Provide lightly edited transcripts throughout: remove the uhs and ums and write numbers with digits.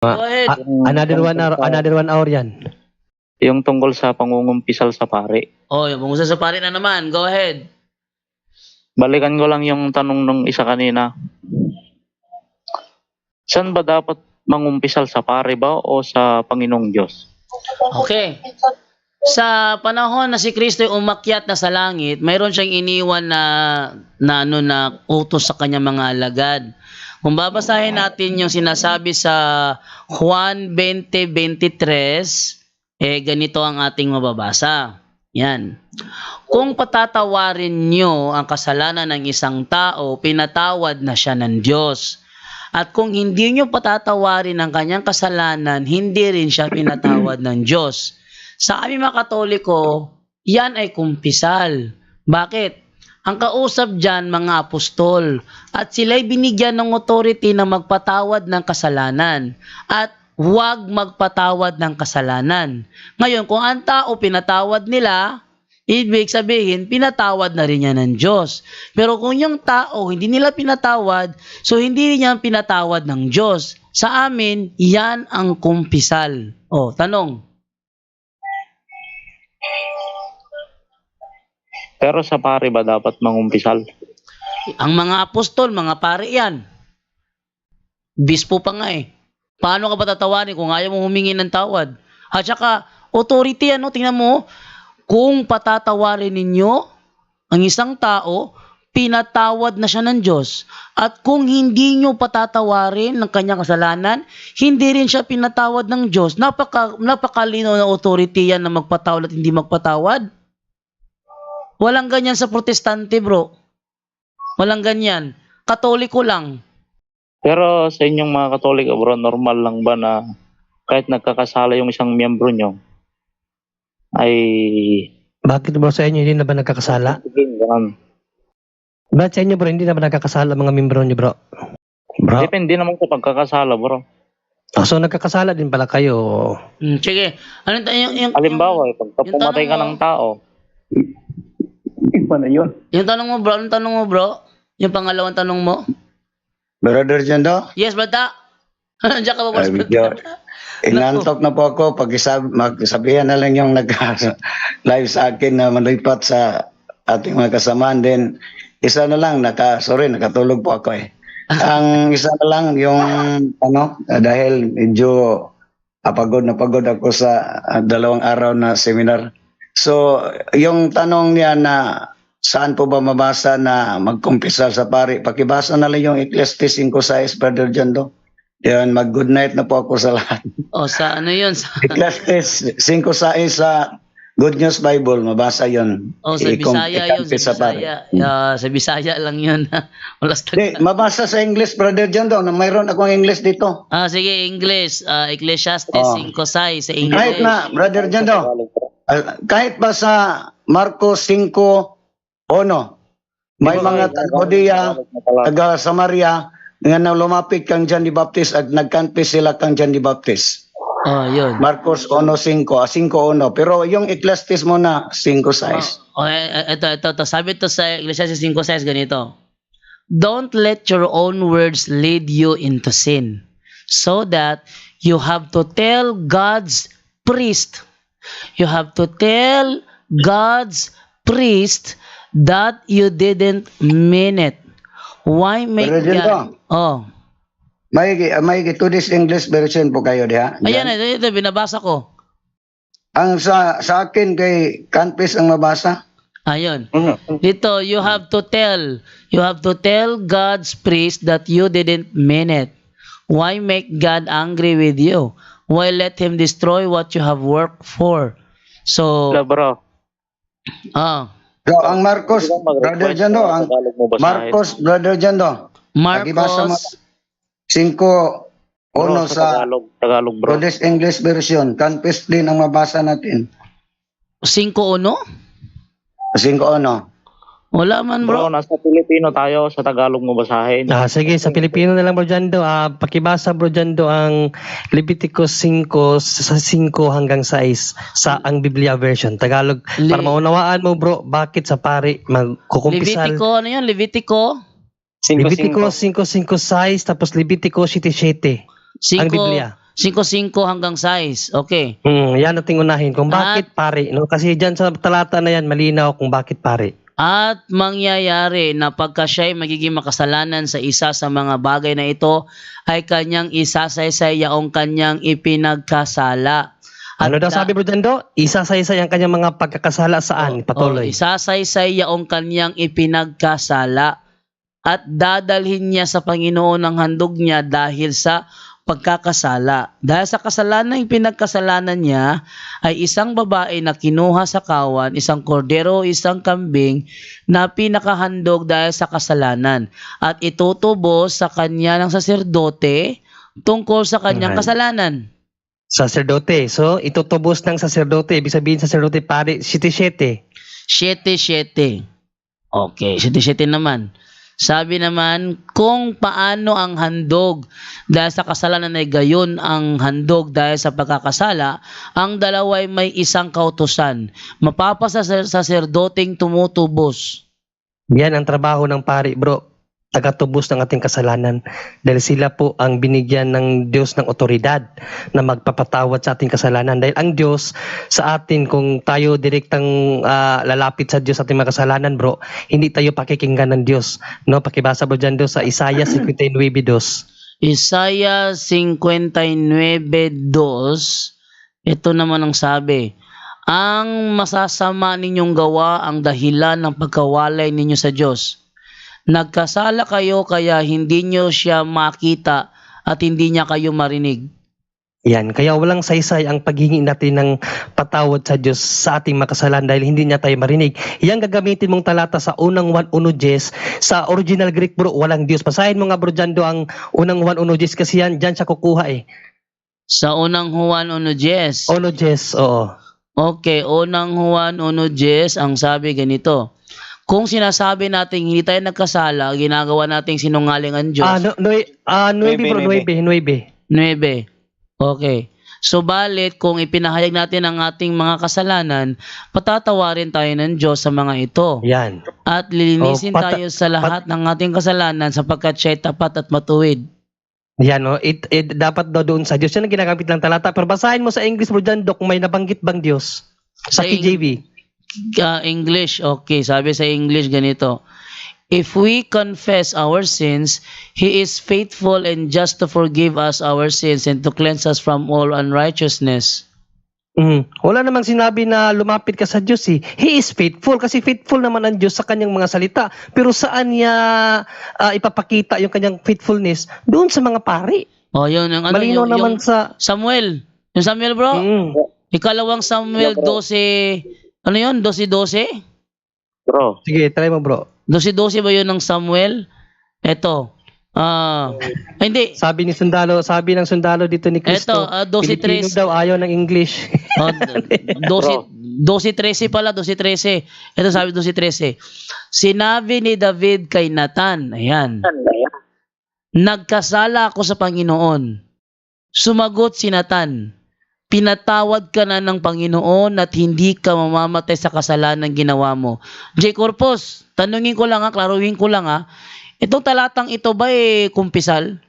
Go ahead. Another 1 hour yan. Yung tungkol sa pangungumpisal sa pari. Oh, yung pag sa pare na naman. Go ahead. Balikan ko lang yung tanong nung isa kanina. Saan ba dapat mangumpisal, sa pari ba o sa Panginoong Diyos? Okay. Sa panahon na si Kristo ay umakyat na sa langit, mayroon siyang iniwan na utos sa kanyang mga alagad. Kung babasahin natin yung sinasabi sa Juan 20:23, ganito ang ating mababasa. Yan. Kung patatawarin nyo ang kasalanan ng isang tao, pinatawad na siya ng Diyos. At kung hindi nyo patatawarin ang kanyang kasalanan, hindi rin siya pinatawad ng Diyos. Sa aming mga Katoliko, yan ay kumpisal. Bakit? Ang kausap dyan, mga apostol. At sila'y binigyan ng authority na magpatawad ng kasalanan. At huwag magpatawad ng kasalanan. Ngayon, kung ang tao pinatawad nila, ibig sabihin, pinatawad na rin yan ng Diyos. Pero kung yung tao hindi nila pinatawad, so hindi rin yan pinatawad ng Diyos. Sa amin, yan ang kumpisal. O, tanong. Pero sa pari ba dapat mangumpisal? Ang mga apostol, mga pare yan. Bispo pa nga eh. Paano ka ba tatawarin kung ayaw mong humingi ng tawad? At saka, authority ano, tingnan mo, kung patatawarin ninyo ang isang tao, pinatawad na siya ng Diyos. At kung hindi nyo patatawarin ng kanyang kasalanan, hindi rin siya pinatawad ng Diyos. Napakalino na authority yan na magpatawad at hindi magpatawad. Walang ganyan sa protestante, bro. Walang ganyan. Katoliko lang. Pero sa inyong mga Katoliko, bro, normal lang ba na kahit nagkakasala yung isang miyembro nyo, ay... Bakit bro sa inyo hindi na ba nagkakasala? Ganun. Bakit sa inyo bro hindi na ba nagkakasala mga membro niyo bro? Bro? Depende naman sa pagkakasala, bro. So nagkakasala din pala kayo. Sige. Ano yung Halimbawa, pagka pumatay ka ng tao, Iba na yun. Yung tanong mo, bro? Anong tanong mo, bro? Yung pangalawang tanong mo? Brother Jando, Yes, brada. Diyan ka ba, boss? medyo inantok na po ako. Magsabihan na lang yung nag-live sa akin na malipat sa ating mga kasamaan. Then, isa na lang, nakatulog po ako eh. Ang isa na lang yung, dahil medyo pagod ako sa 2 araw na seminar. So, yung tanong niya na saan po ba mabasa na magkumpisal sa pari? Pakibasa na lang yung Ecclesiastes 5:6, Brother Jando. Yan, mag-good night na po ako sa lahat. O, sa ano yun? Ecclesiastes 5:6 sa Good News Bible, mabasa yun. O, sa Bisaya yun. Sa Bisaya. Sa Bisaya lang yun. Walas Mabasa sa English, Brother Jando, na mayroon akong English dito. Sige, English. Ecclesiastes 5:6 sa English. Kahit na, Brother Jando, kahit ba sa Marcos 5:1, may mga taga-Judea, taga-Samaria, nga na lumapit kang John the Baptist at nagkanpis sila kang John the Baptist. Yun. Marcos 1:5, 5:1. Pero yung Ecclesiastes mo na 5:6. Ito. Sabi to sa Ecclesiastes 5:6 ganito. Don't let your own words lead you into sin, so that you have to tell God's priest. You have to tell God's priest that you didn't mean it. Why make God... May today's English version po kayo diha. Ayan, ito binabasa ko. Ang sa akin kay Canpis ang mabasa. Ayun. Dito, you have to tell God's priest that you didn't mean it. Why make God angry with you? Why let him destroy what you have worked for? So, bro. So, ang Marcos, Brother Jando, Brother Jando. Marcos 5:1 sa Tagalog, bro. Today's English version. Canpis din ang mabasa natin. 5:1? 5:1. Wala man, Bro, bro. nasa Pilipino tayo, sa Tagalog mo basahin. Sige, sa Pilipino na lang bro Jando. Pakibasa bro Jando ang Leviticus 5 sa 5 hanggang 6 sa ang Biblia version. Tagalog. Para maunawaan mo bro, bakit sa pari magkukumpisal. Levitico, ano yun? Leviticus 5:5 tapos Leviticus 7:7. Ang Biblia. 5:5 hanggang 6. Okay. Yan ating unahin. Kung bakit pare, no? Kasi dyan sa talata na yan, malinaw kung bakit pare. At mangyayari na pagka siya'y magiging makasalanan sa isa sa mga bagay na ito, ay kanyang isasaysay yaong kanyang ipinagkasala. Ano daw sabi bro Jando? Isasaysay ang kanyang mga pagkakasala saan? Patuloy. Isasaysay yaong kanyang ipinagkasala at dadalhin niya sa Panginoon ang handog niya dahil sa pagkakasala. Dahil sa kasalanan yung pinagkasalanan niya ay isang babae na kinuha sa kawan, isang kordero, isang kambing na pinakahandog dahil sa kasalanan at itutubos sa kanya ng saserdote tungkol sa kanyang kasalanan. Saserdote. So, itutubos ng saserdote. Ibig sabihin saserdote pare, 7-7. 7-7. Okay, 7-7 naman. Sabi naman, kung paano ang handog dahil sa kasalanan ay gayon ang handog dahil sa pagkakasala, ang dalawa ay may isang kautusan. Mapapasa sa saserdoteng tumutubos. Yan ang trabaho ng pare bro. Tagatubos ng ating kasalanan. Dahil sila po ang binigyan ng Diyos ng otoridad na magpapatawad sa ating kasalanan. Dahil ang Diyos sa atin, kung tayo direktang lalapit sa Diyos sa ating mga kasalanan bro, hindi tayo pakikinggan ng Diyos. No? Pakibasa bro dyan sa Isaiah 59:2. Isaiah 59:2. Ito naman ang sabi. Ang masasama ninyong gawa ang dahilan ng pagkawalay ninyo sa Diyos. Nagkasala kayo kaya hindi nyo siya makita at hindi niya kayo marinig. Yan, kaya walang saysay ang paghingi natin ng patawad sa Diyos sa ating makasalanan dahil hindi niya tayo marinig. Yan gagamitin mong talata sa unang 1:1 sa original Greek bro, walang Diyos. Basahin mo nga bro Jando ang unang 1:1 kasi yan, dyan siya kukuha eh. Sa unang Juan 1:10. 1:10, oo. Okay, unang Juan 1:10 ang sabi ganito. Kung sinasabi natin hindi tayo nagkasala, ginagawa nating sinungaling ang Diyos. 9 bro, 9. Okay. Subalit, kung ipinahayag natin ang ating mga kasalanan, patatawarin tayo ng Diyos sa mga ito. Yan. At lilinisin tayo sa lahat ng ating kasalanan sapagkat siya'y tapat at matuwid. Yan, no? Dapat daw doon sa Diyos. Yan ang ginagamit ng talata. Pero basahin mo sa English bro dyan, Dok, kung may nabanggit bang Diyos? Sa KJV. English, okay. Sabi sa English ganito. If we confess our sins, He is faithful and just to forgive us our sins and to cleanse us from all unrighteousness. Wala namang sinabi na lumapit ka sa Diyos eh. He is faithful kasi faithful naman ang Diyos sa kanyang mga salita. Pero saan niya ipapakita yung kanyang faithfulness? Doon sa mga pari. Oh, yun. Yung, Malino naman yung sa... Samuel. Yung Samuel bro? Ikalawang Samuel 12... Ano yun? 12-12? Bro. Sige, try mo bro. 12-12 ba yun ng Samuel? Eto. Hindi. Sabi ng sundalo dito ni Cristo. Eto, 12-13. Pilipino daw ayaw ng English. 12-13 pala, 12-13. Ito sabi 12-13. Sinabi ni David kay Nathan, ayan. Nagkasala ako sa Panginoon. Sumagot si Nathan, pinatawad ka na ng Panginoon at hindi ka mamamatay sa kasalanan ginawa mo. J. Corpus, tanungin ko lang klaruhin ko lang itong talatang ito ba kumpisal?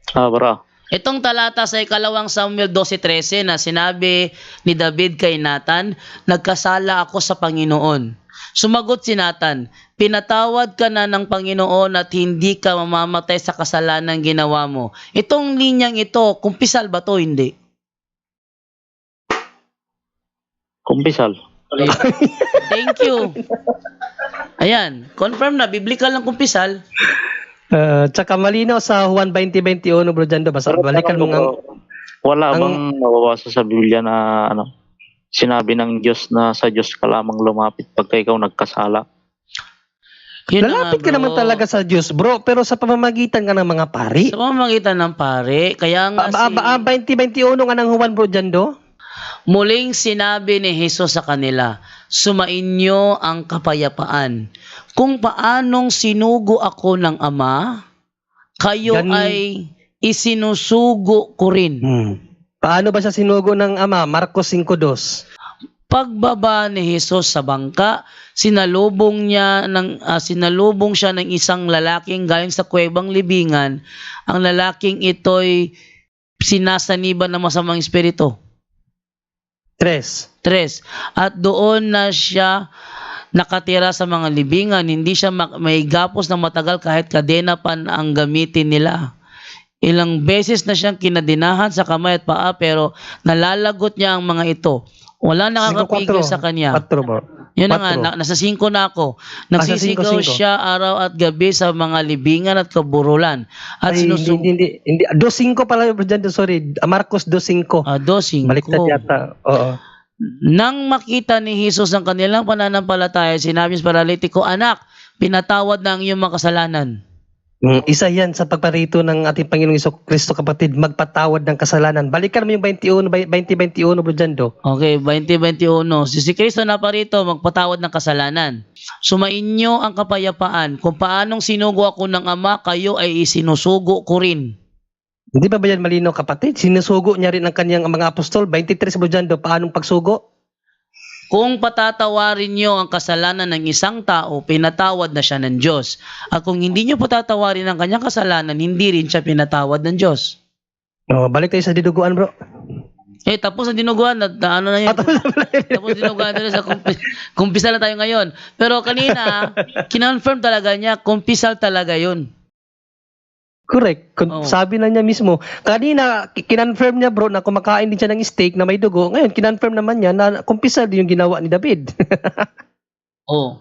Bro. Itong talata sa ikalawang Samuel 12:13 na sinabi ni David kay Nathan, nagkasala ako sa Panginoon. Sumagot si Nathan, pinatawad ka na ng Panginoon at hindi ka mamamatay sa kasalanan ginawa mo. Itong linyang ito, kumpisal ba to? Hindi. Kumpisal. Thank you. Ayan, confirm na, biblical ng kumpisal. Tsaka malinaw sa Juan 20:21 bro Jando, balikan mo nga. Wala bang nababasa sa Biblia na sinabi ng Diyos na sa Diyos ka lamang lumapit pagka ikaw nagkasala? Lalapit ka naman talaga sa Diyos bro, pero sa pamamagitan ka ng mga pari. Sa pamamagitan ng pari, kaya nga 20:21 nga ng Juan bro Jando. Muling sinabi ni Jesus sa kanila, sumainyo ang kapayapaan. Kung paanong sinugo ako ng Ama, kayo ay isinusugo ko rin. Paano ba siya sinugo ng Ama? Marcos 5:2. Pagbaba ni Jesus sa bangka, sinalubong siya ng isang lalaking galing sa kuwebang libingan. Ang lalaking ito'y sinasaniban ng masamang espiritu? 3. 3. At doon na siya nakatira sa mga libingan, hindi siya may gapos na matagal kahit kadena pa ang gamitin nila. Ilang beses na siyang kinadinahan sa kamay at paa pero nalalagot niya ang mga ito. Wala nakakapigil sa kanya. 4, bro. Yun na nga, 4. nasa 5 na ako. Nasa Nagsisigaw 5. siya araw at gabi sa mga libingan at kaburulan. At Ay, hindi. 2.5 pala, Bro Jando, sorry. Marcos 2.5. 2:5. Baliktad yata. Oo. Nang makita ni Jesus ang kanilang pananampalataya, sinabi sa paralitiko, "Anak, pinatawad na ang iyong mga kasalanan." Isa yan sa pagparito ng ating Panginoong Kristo, kapatid, magpatawad ng kasalanan. Balikan mo yung 20-21, Bro Jando. Okay, 20:21. Si Kristo na parito, magpatawad ng kasalanan. Sumainyo ang kapayapaan. Kung paanong sinugo ako ng Ama, kayo ay isinusugo ko rin. Hindi ba yan malinaw, kapatid? Sinusugo niya rin ang kanyang mga apostol. 23, Bro Jando, paanong pagsugo? Kung patatawarin nyo ang kasalanan ng isang tao, pinatawad na siya ng Diyos. At kung hindi nyo patatawarin ang kanyang kasalanan, hindi rin siya pinatawad ng Diyos. Balik tayo sa diduguan, bro. Tapos ang dinuguan, ano na yun? Tapos dinuguan na sa kumpisal na tayo ngayon. Pero kanina, kinonfirm talaga niya, kumpisal talaga yun. Correct. Oo. Sabi na niya mismo. Kanina, kinonfirm niya, bro, na kumakain din siya ng steak na may dugo. Ngayon, kinonfirm naman niya na kumpisal din yung ginawa ni David. Oh.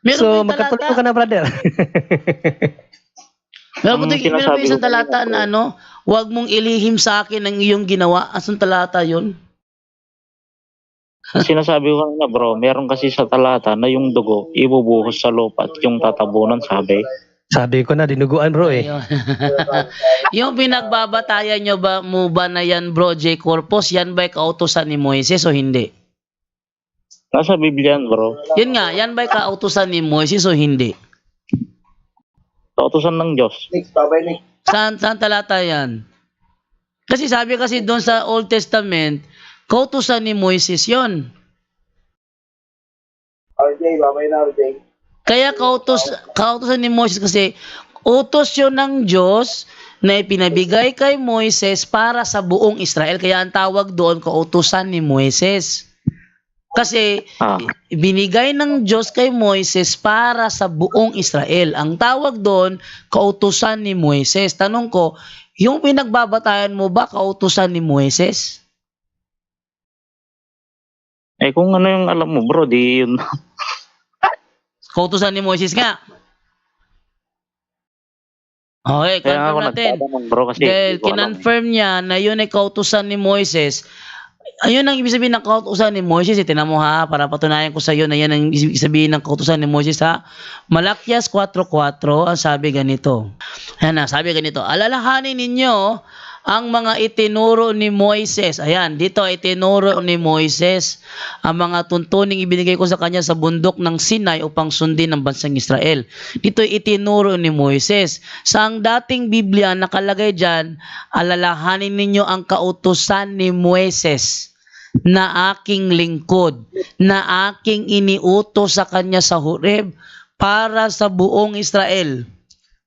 Meron So, pa yung magkatuloy talata. ka na, brother. Meron Ang pa sinasabi yung isang ko talata kanina, na huwag mong ilihim sa akin ang iyong ginawa. Asang talata yun? Sinasabi ko na, bro, meron kasi sa talata na yung dugo ibubuhos sa lupa at yung tatabunan, sabi. Sabi ko na, dinuguan, bro, eh. Ayun. Yung pinagbabatayan nyo mo ba na yan, bro, J. Corpus, yan ba'y kautusan ni Moises o hindi? Nasa Biblia yan, bro. Yun nga, yan ba'y kautusan ni Moises o hindi? Kautusan ng Diyos. Saan talata yan? Kasi sabi kasi doon sa Old Testament, kautusan ni Moises yon. Kaya kautusan ni Moises kasi utos yun ng Diyos na ipinabigay kay Moises para sa buong Israel. Kaya ang tawag doon, kautusan ni Moises. Kasi binigay ng Diyos kay Moises para sa buong Israel. Ang tawag doon, kautusan ni Moises. Tanong ko, yung pinagbabatayan mo ba kautusan ni Moises? Kung ano yung alam mo, bro, di yun. Kautusan ni Moises nga. Okay, Kaya ako confirm natin. nagtatanong, bro, kasi Dahil hindi ko alam. kinonfirm niya na yun ay kautusan ni Moises. Ayun ang ibig sabihin ng kautusan ni Moises. Tinan mo ha, para patunayan ko sa iyo na yan ang ibig sabihin ng kautusan ni Moises ha. Malakyas 4:4, ang sabi ganito. Ayan na, sabi ganito. Alalahanin ninyo ang mga itinuro ni Moises. Ayan, dito itinuro ni Moises ang mga tuntuning ibinigay ko sa kanya sa bundok ng Sinai upang sundin ng bansang Israel. Dito itinuro ni Moises. Sa ang dating Biblia nakalagay dyan, alalahanin ninyo ang kautusan ni Moises na aking lingkod, na aking iniutos sa kanya sa Horeb para sa buong Israel.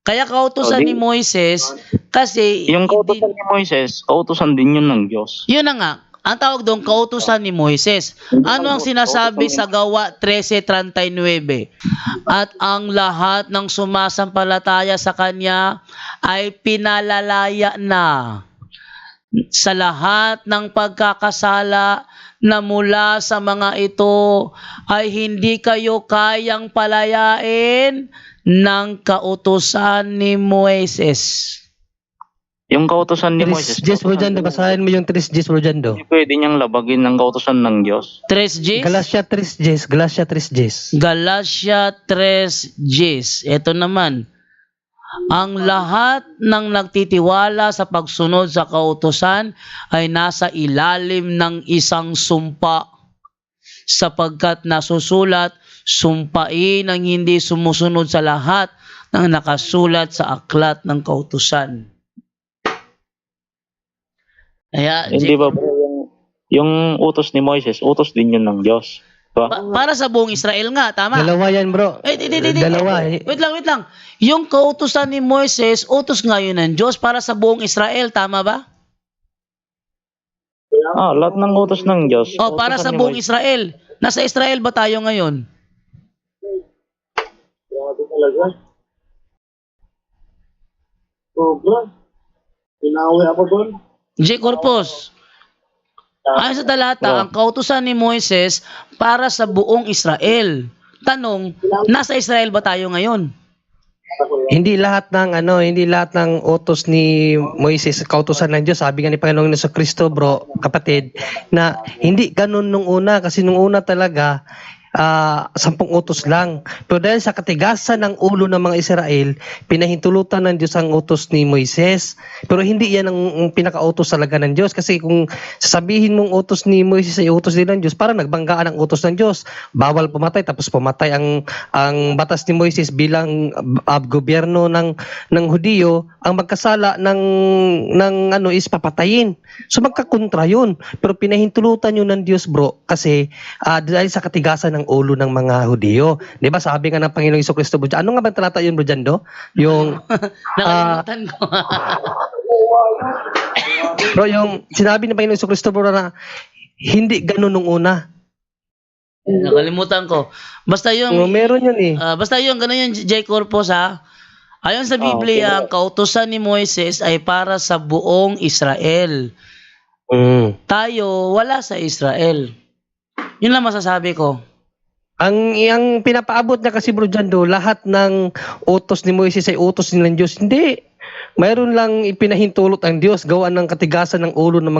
Kaya kautusan ni Moises kasi Yung kautusan ni Moises, kautusan din yun ng Diyos. yun na nga, ang tawag doon kautusan ni Moises. Ano ang sinasabi sa Gawa 13:39? At ang lahat ng sumasampalataya sa kanya ay pinalalaya na sa lahat ng pagkakasala na mula sa mga ito ay hindi kayo kayang palayain ng kautusan ni Moises. Yung kautusan ni Moises, Jess, Bro Jando, basahin mo yung 3 Jess, Bro Jando. hindi pwede niyang labagin ng kautusan ng Diyos. 3 Gs? Galatia 3 Jess, Galatia 3 Jess. Galatia 3 Gs. Ito naman. Ang lahat ng nagtitiwala sa pagsunod sa kautusan ay nasa ilalim ng isang sumpa. Sapagkat nasusulat, sumpain ang hindi sumusunod sa lahat ng nakasulat sa aklat ng kautusan. Kaya, Hindi ba bro, yung utos ni Moises, utos din yun ng Diyos. Para sa buong Israel nga, tama? Dalawa yan, bro. Dalawa. Wait lang. Yung kautusan ni Moises, utos nga yun ng Diyos para sa buong Israel, tama ba? Lahat ng utos ng Diyos. O, para sa buong Israel. Nasa Israel ba tayo ngayon? Grabe talaga. Sobra. Pinawi ako doon. J. Corpus, ayon sa talata, ang kautusan ni Moises para sa buong Israel. Tanong, nasa Israel ba tayo ngayon? Hindi lahat ng utos ni Moises kautusan ng Diyos. Sabi nga ni Panginoong Jesucristo, bro, kapatid, na hindi ganun nung una kasi nung una talaga 10 utos lang. Pero dahil sa katigasan ng ulo ng mga Israel, pinahintulutan ng Diyos ang utos ni Moises. Pero hindi yan ang pinaka-utos talaga ng Diyos. Kasi kung sasabihin mong utos ni Moises ay utos din ng Diyos, parang nagbanggaan ang utos ng Diyos. Bawal pumatay, tapos pumatay ang batas ni Moises bilang gobyerno ng Hudiyo, ang magkasala ng is papatayin. So magkakontra yun. Pero pinahintulutan yun ng Diyos, bro, kasi dahil sa katigasan ng ulo ng mga Hudiyo. 'Di ba? Sabi nga ng Panginoong Jesucristo, bro. Ano nga ba talata yun, bro Jando? Yung Nakalimutan ko. bro, yung sinabi ng Panginoong Jesucristo, bro, na hindi ganun nung una. Nakalimutan ko. Basta yung Meron yun eh. basta yung ganun yung J. Corpus, ha. Ayon sa Biblia, ang kautusan ni Moises ay para sa buong Israel. Tayo, wala sa Israel. Yun lang masasabi ko. Ang pinapaabot niya kasi, bro Jando, lahat ng utos ni Moises ay utos ng Diyos. Hindi. Mayroon lang ipinahintulot ang Diyos gawa ng katigasan ng ulo ng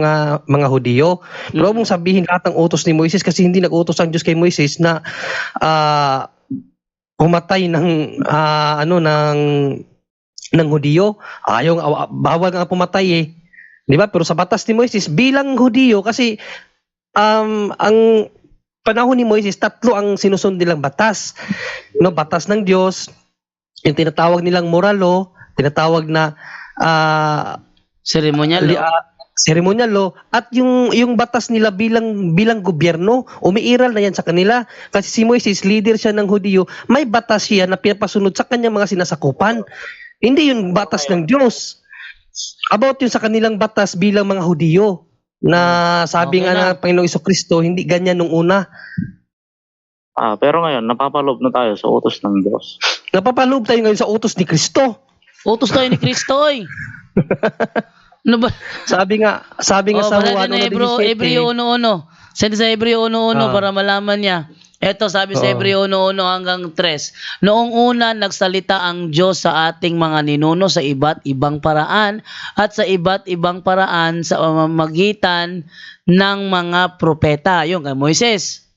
mga Hudiyo. Pero mong sabihin lahat ng utos ni Moises kasi hindi nag-utos ang Diyos kay Moises na pumatay ng Hudiyo. Bawal nga pumatay eh. 'Di ba? Pero sa batas ni Moises bilang Hudiyo kasi ang panahon ni Moises, 3 ang sinusunod nilang batas. No, batas ng Diyos, yung tinatawag nilang moral law, tinatawag na Ceremonial law. ceremonial law, at yung batas nila bilang gobyerno, umiiral na yan sa kanila. Kasi si Moises, leader siya ng Hudiyo, may batas siya na pinapasunod sa kanyang mga sinasakupan. Hindi yung batas ng Diyos. About yun sa kanilang batas bilang mga Hudiyo. Na sabi Okay nga na. ng Panginoong Jesucristo, hindi ganyan nung una. Pero ngayon, napapaloob na tayo sa utos ng Diyos. Napapaloob tayo ngayon sa utos ni Kristo. Utos tayo ni Kristo, eh. Ano ba? Sabi nga sa Basta Juan na Hebreo 1:1. Send sa Hebreo 1:1 para malaman niya. Ito, sabi sa Hebreo 1:1 hanggang 3. Noong una, nagsalita ang Diyos sa ating mga ninuno sa iba't ibang paraan at sa iba't ibang paraan sa pamamagitan ng mga propeta. Yung kay Moises.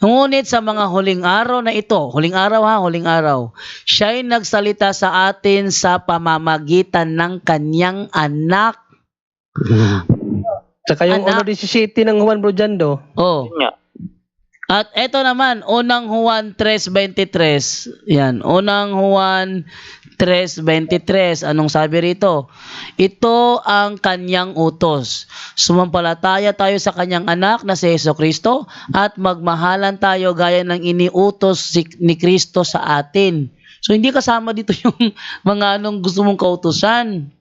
Ngunit sa mga huling araw na ito, huling araw, siya'y nagsalita sa atin sa pamamagitan ng kanyang anak. Saka yung Anak. 17 ng Juan, bro Jando. Oh. Yun nga. At eto naman, unang Juan 3:23. Yan, unang Juan 3:23. Anong sabi rito? Ito ang kanyang utos. Sumampalataya tayo sa kanyang anak na si Jesucristo at magmahalan tayo gaya ng iniutos ni Kristo sa atin. So hindi kasama dito yung mga gusto mong kautusan.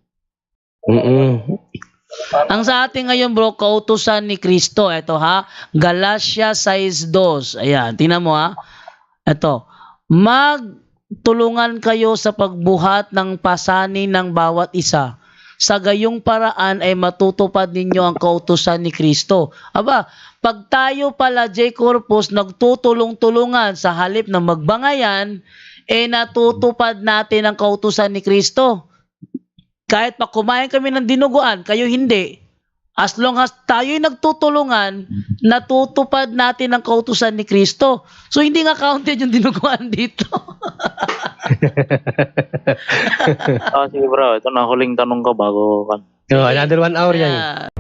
Ang sa atin ngayon, bro, kautusan ni Kristo. Ito ha, Galatia 6:2. Ayan, tingnan mo ha. Ito, magtulungan kayo sa pagbuhat ng pasanin ng bawat isa. Sa gayong paraan ay matutupad ninyo ang kautusan ni Kristo. Aba, pag tayo pala, J. Corpus, nagtutulong-tulungan sa halip na magbangayan, natutupad natin ang kautusan ni Kristo. Kahit pa kumain kami ng dinuguan, kayo hindi. As long as tayo'y nagtutulungan, natutupad natin ang kautusan ni Kristo. So hindi nga counted yung dinuguan dito. Sige bro, ito na huling tanong ko bago kan. Another 1 hour yan. Yeah.